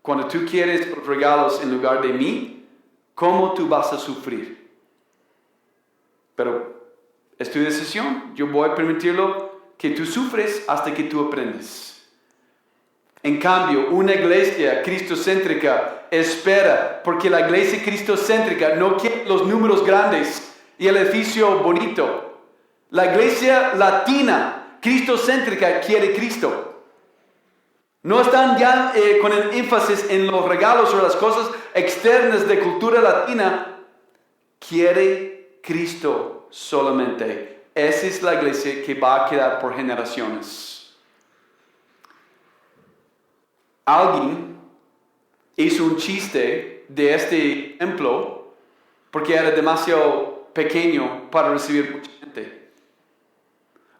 Cuando tú quieres regalos en lugar de mí, ¿cómo tú vas a sufrir? Pero es tu decisión. Yo voy a permitirlo que tú sufres hasta que tú aprendes. En cambio, una iglesia cristocéntrica espera, porque la iglesia cristocéntrica no quiere los números grandes y el edificio bonito. La iglesia latina cristocéntrica quiere Cristo. No están ya con el énfasis en los regalos o las cosas externas de cultura latina. Quiere Cristo solamente. Esa es la iglesia que va a quedar por generaciones. Alguien hizo un chiste de este ejemplo porque era demasiado pequeño para recibir mucha gente.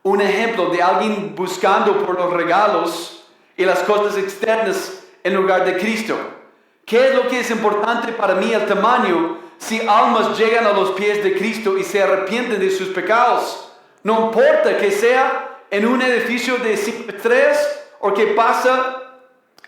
Un ejemplo de alguien buscando por los regalos y las cosas externas en lugar de Cristo. ¿Qué es lo que es importante para mí el tamaño si almas llegan a los pies de Cristo y se arrepienten de sus pecados? No importa que sea en un edificio de 5 estrellas o que pasa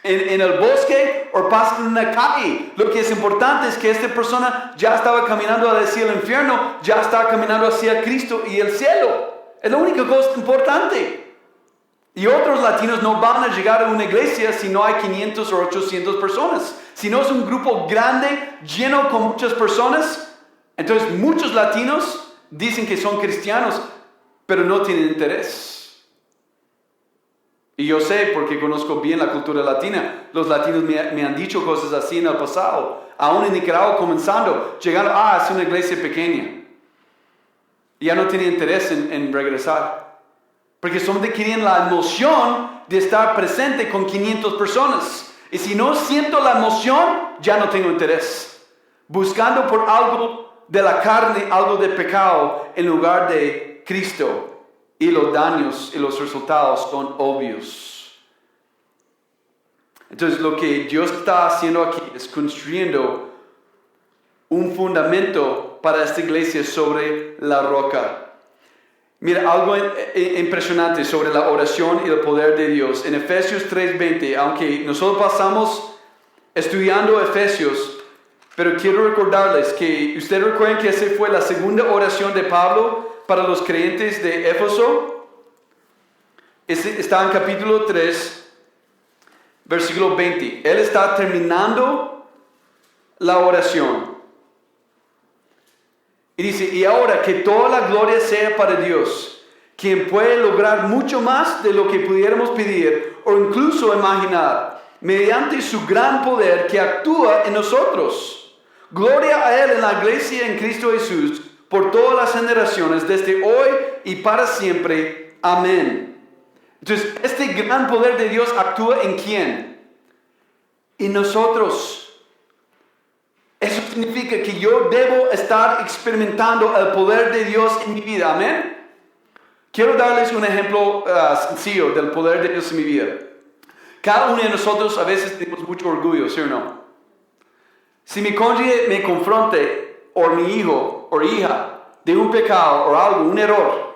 en el bosque o pasa en una calle. Lo que es importante es que esta persona ya estaba caminando hacia el infierno, ya estaba caminando hacia Cristo y el cielo. Es la única cosa importante. Y otros latinos no van a llegar a una iglesia si no hay 500 o 800 personas. Si no es un grupo grande, lleno con muchas personas, entonces muchos latinos dicen que son cristianos, pero no tienen interés. Y yo sé, porque conozco bien la cultura latina, los latinos me han dicho cosas así en el pasado. Aún en Nicaragua comenzando, llegando, es una iglesia pequeña. Y ya no tienen interés en regresar. Porque solamente querían la emoción de estar presente con 500 personas. Y si no siento la emoción, ya no tengo interés. Buscando por algo de la carne, algo de pecado, en lugar de Cristo. Y los daños y los resultados son obvios. Entonces lo que Dios está haciendo aquí es construyendo un fundamento para esta iglesia sobre la roca. Mira, algo impresionante sobre la oración y el poder de Dios. En Efesios 3:20, aunque nosotros pasamos estudiando Efesios, pero quiero recordarles que ustedes recuerden que esa fue la segunda oración de Pablo para los creyentes de Éfeso. Está en capítulo 3, versículo 20. Él está terminando la oración. Y dice, y ahora que toda la gloria sea para Dios, quien puede lograr mucho más de lo que pudiéramos pedir o incluso imaginar, mediante su gran poder que actúa en nosotros. Gloria a Él en la iglesia en Cristo Jesús, por todas las generaciones, desde hoy y para siempre. Amén. Entonces, este gran poder de Dios actúa ¿en quién? En nosotros. Eso significa que yo debo estar experimentando el poder de Dios en mi vida. Amén. Quiero darles un ejemplo sencillo del poder de Dios en mi vida. Cada uno de nosotros a veces tenemos mucho orgullo, ¿sí o no? Si mi cónyuge me confronte, o mi hijo o hija, de un pecado o algo, un error,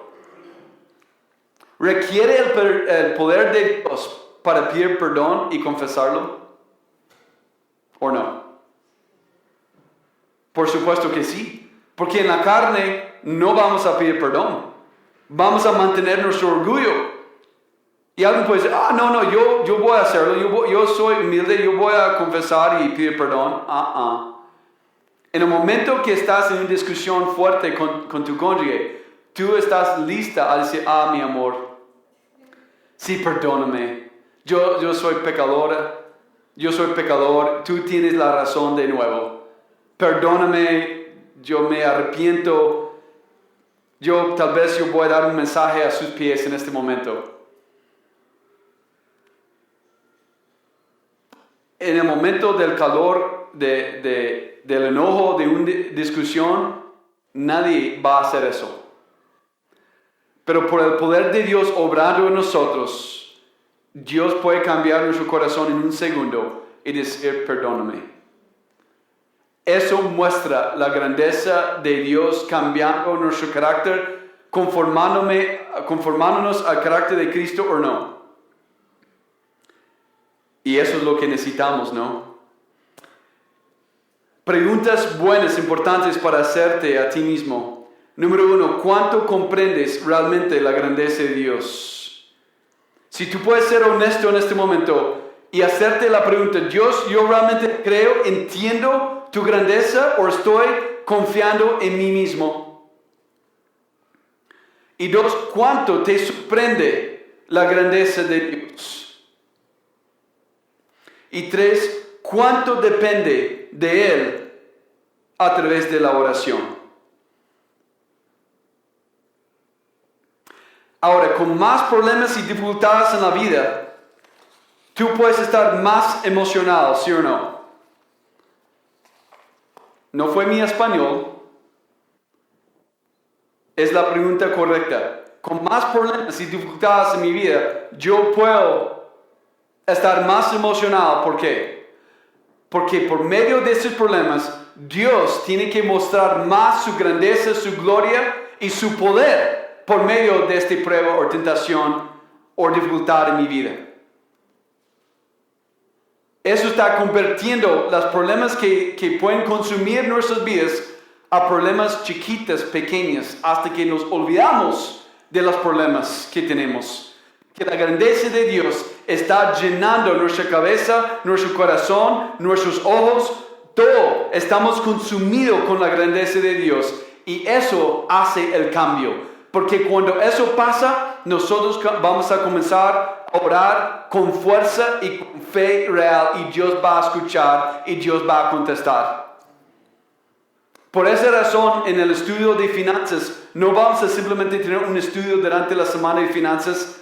¿requiere el poder de Dios para pedir perdón y confesarlo? ¿O no? Por supuesto que sí, porque en la carne no vamos a pedir perdón. Vamos a mantener nuestro orgullo. Y alguien puede decir, no, yo voy a hacerlo, yo soy humilde, yo voy a confesar y pedir perdón. En el momento que estás en una discusión fuerte con tu cónyuge, tú estás lista a decir, mi amor, sí, perdóname, yo soy pecadora, yo soy pecador, tú tienes la razón de nuevo. Perdóname, yo me arrepiento. Tal vez yo voy a dar un mensaje a sus pies en este momento. En el momento del calor, del enojo, de una discusión, nadie va a hacer eso. Pero por el poder de Dios obrando en nosotros, Dios puede cambiar nuestro corazón en un segundo y decir, perdóname. Eso muestra la grandeza de Dios cambiando nuestro carácter, conformándonos al carácter de Cristo o no. Y eso es lo que necesitamos, ¿no? Preguntas buenas, importantes para hacerte a ti mismo. Número 1, ¿cuánto comprendes realmente la grandeza de Dios? Si tú puedes ser honesto en este momento y hacerte la pregunta, Dios, ¿yo realmente creo, entiendo tu grandeza o estoy confiando en mí mismo? Y 2, ¿cuánto te sorprende la grandeza de Dios? Y 3, ¿cuánto depende de Él a través de la oración? Ahora, con más problemas y dificultades en la vida, tú puedes estar más emocionado, ¿sí o no? No fue mi español. Es la pregunta correcta. Con más problemas y dificultades en mi vida, yo puedo estar más emocionado. ¿Por qué? Porque por medio de esos problemas, Dios tiene que mostrar más su grandeza, su gloria y su poder por medio de esta prueba o tentación o dificultad en mi vida. Eso está convirtiendo los problemas que pueden consumir nuestras vidas a problemas chiquitos, pequeños, hasta que nos olvidamos de los problemas que tenemos. Que la grandeza de Dios está llenando nuestra cabeza, nuestro corazón, nuestros ojos, todo. Estamos consumidos con la grandeza de Dios y eso hace el cambio. Porque cuando eso pasa, nosotros vamos a comenzar a orar con fuerza y con fe real y Dios va a escuchar y Dios va a contestar. Por esa razón, en el estudio de finanzas, no vamos a simplemente tener un estudio durante la semana de finanzas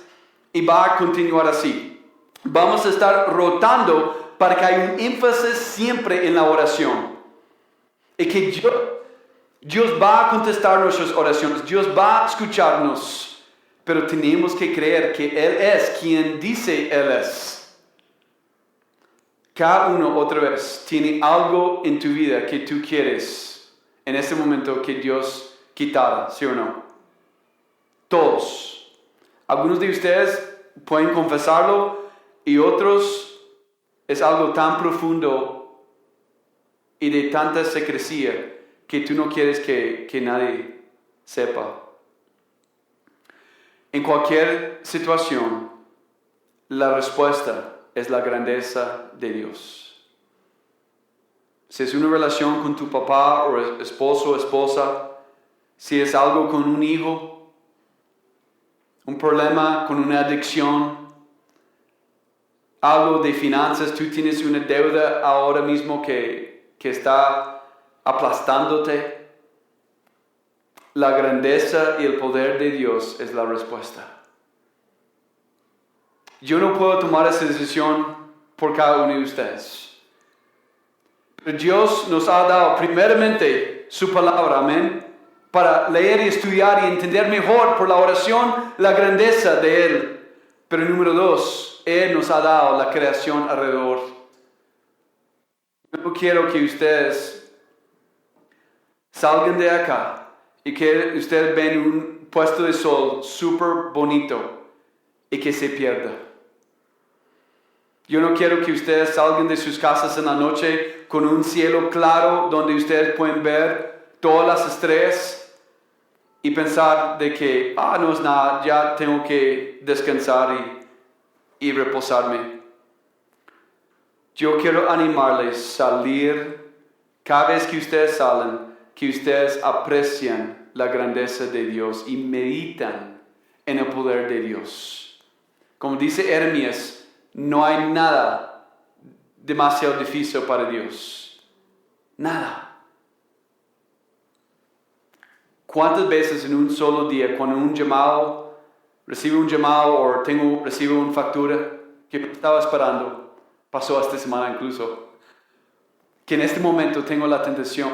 y va a continuar así. Vamos a estar rotando para que haya un énfasis siempre en la oración. Y que Dios va a contestar nuestras oraciones, Dios va a escucharnos, pero tenemos que creer que Él es quien dice Él es. Cada uno otra vez tiene algo en tu vida que tú quieres en este momento que Dios quitara, ¿sí o no? Todos. Algunos de ustedes pueden confesarlo y otros es algo tan profundo y de tanta secrecía que tú no quieres que nadie sepa. En cualquier situación, la respuesta es la grandeza de Dios. Si es una relación con tu papá o esposo o esposa, si es algo con un hijo, un problema con una adicción, algo de finanzas, tú tienes una deuda ahora mismo que está aplastándote, la grandeza y el poder de Dios es la respuesta. Yo no puedo tomar esa decisión por cada uno de ustedes. Pero Dios nos ha dado primeramente su palabra, amén. para leer y estudiar y entender mejor por la oración la grandeza de Él. Pero número 2, Él nos ha dado la creación alrededor. Yo no quiero que ustedes salgan de acá y que ustedes ven un puesto de sol súper bonito y que se pierda. Yo no quiero que ustedes salgan de sus casas en la noche con un cielo claro donde ustedes pueden ver todas las estrellas y pensar de que, no es nada, ya tengo que descansar y reposarme. Yo quiero animarles a salir, cada vez que ustedes salen, que ustedes aprecian la grandeza de Dios y meditan en el poder de Dios. Como dice Jeremías, no hay nada demasiado difícil para Dios. Nada. ¿Cuántas veces en un solo día, cuando recibo un llamado o recibo una factura que estaba esperando, pasó esta semana incluso, que en este momento tengo la tentación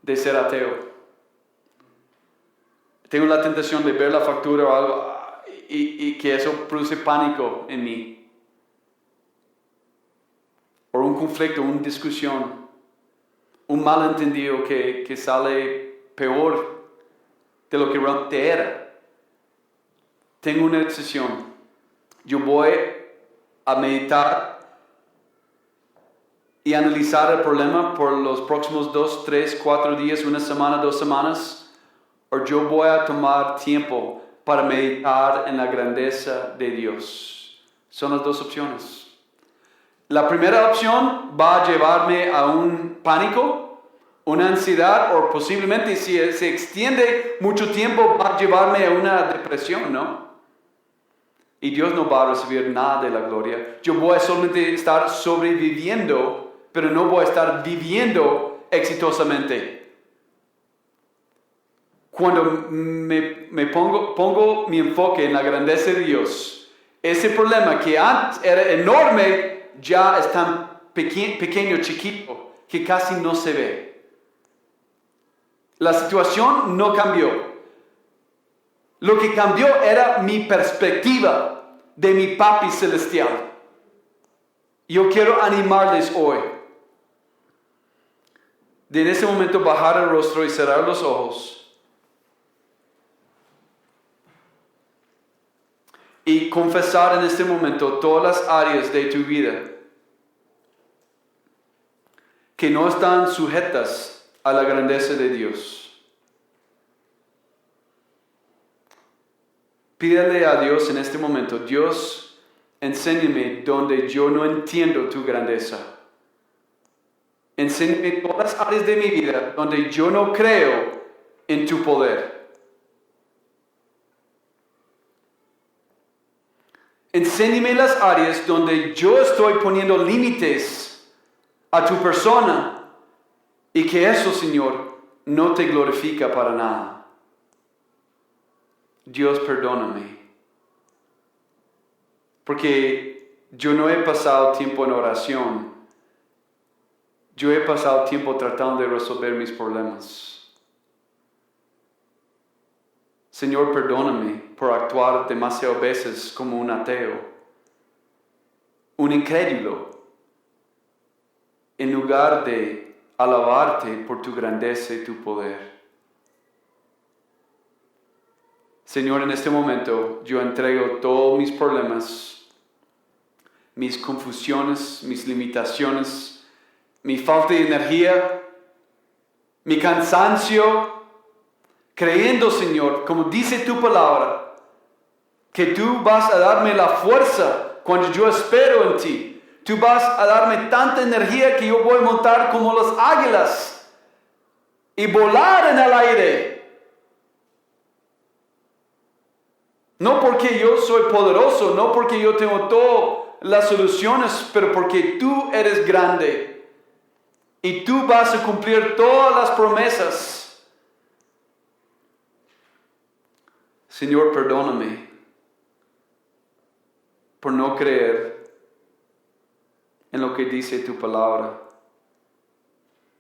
de ser ateo? Tengo la tentación de ver la factura o algo y que eso produce pánico en mí. O un conflicto, una discusión, un malentendido que sale peor de lo que realmente era. Tengo una decisión. Yo voy a meditar y analizar el problema por los próximos 2, 3, 4 días, una semana, 2 semanas, o yo voy a tomar tiempo para meditar en la grandeza de Dios. Son las dos opciones. La primera opción va a llevarme a un pánico, una ansiedad, o posiblemente si se extiende mucho tiempo va a llevarme a una depresión, ¿no? Y Dios no va a recibir nada de la gloria. Yo voy a solamente estar sobreviviendo, pero no voy a estar viviendo exitosamente. Cuando me pongo mi enfoque en la grandeza de Dios, ese problema que antes era enorme, ya es tan pequeño, chiquito, que casi no se ve. La situación no cambió. Lo que cambió era mi perspectiva de mi Papi Celestial. Yo quiero animarles hoy de en ese momento bajar el rostro y cerrar los ojos y confesar en este momento todas las áreas de tu vida que no están sujetas a la grandeza de Dios. Pídele a Dios en este momento: Dios, enséñame donde yo no entiendo tu grandeza. Enséñame todas las áreas de mi vida donde yo no creo en tu poder. Enséñame las áreas donde yo estoy poniendo límites a tu persona y que eso, Señor, no te glorifica para nada. Dios, perdóname, porque yo no he pasado tiempo en oración. Yo he pasado tiempo tratando de resolver mis problemas. Señor, perdóname por actuar demasiadas veces como un ateo, un incrédulo, en lugar de alabarte por tu grandeza y tu poder. Señor, en este momento yo entrego todos mis problemas, mis confusiones, mis limitaciones, mi falta de energía, mi cansancio, creyendo, Señor, como dice tu palabra, que tú vas a darme la fuerza cuando yo espero en ti. Tú vas a darme tanta energía que yo voy a montar como las águilas y volar en el aire. No porque yo soy poderoso, no porque yo tengo todas las soluciones, pero porque tú eres grande y tú vas a cumplir todas las promesas. Señor, perdóname por no creer en lo que dice tu palabra,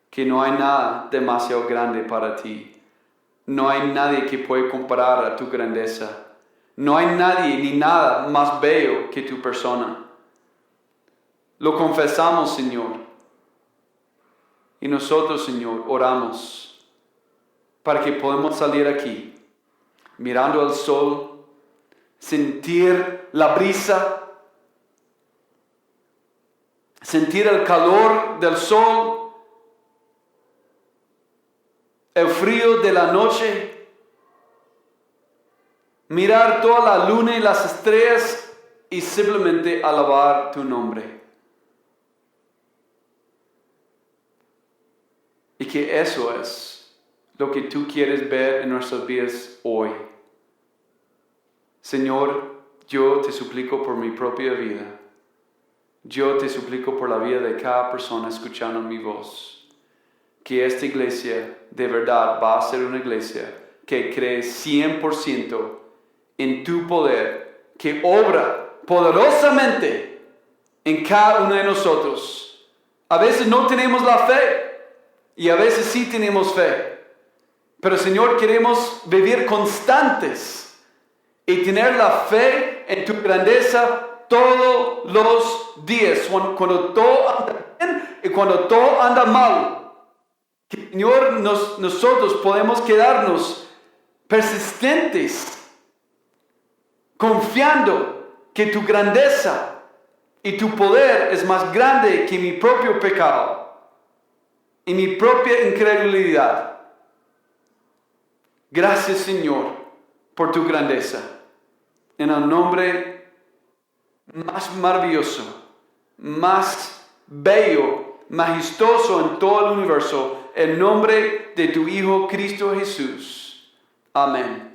que no hay nada demasiado grande para ti, No hay nadie que pueda comparar a tu grandeza. No hay nadie ni nada más bello que tu persona. Lo confesamos, Señor. Y nosotros, Señor, oramos para que podamos salir aquí, mirando al sol, sentir la brisa, sentir el calor del sol, el frío de la noche, mirar toda la luna y las estrellas y simplemente alabar tu nombre. Y que eso es lo que tú quieres ver en nuestras vidas hoy. Señor, yo te suplico por mi propia vida. Yo te suplico por la vida de cada persona escuchando mi voz. Que esta iglesia de verdad va a ser una iglesia que cree 100% en tu poder, que obra poderosamente en cada uno de nosotros. A veces no tenemos la fe y a veces sí tenemos fe. Pero Señor, queremos vivir constantes y tener la fe en tu grandeza todos los días, cuando todo anda bien y cuando todo anda mal. Que, Señor, nosotros podemos quedarnos persistentes, confiando que tu grandeza y tu poder es más grande que mi propio pecado y mi propia incredulidad. Gracias, Señor, por tu grandeza. En el nombre más maravilloso, más bello, majestuoso en todo el universo, en nombre de tu Hijo Cristo Jesús. Amén.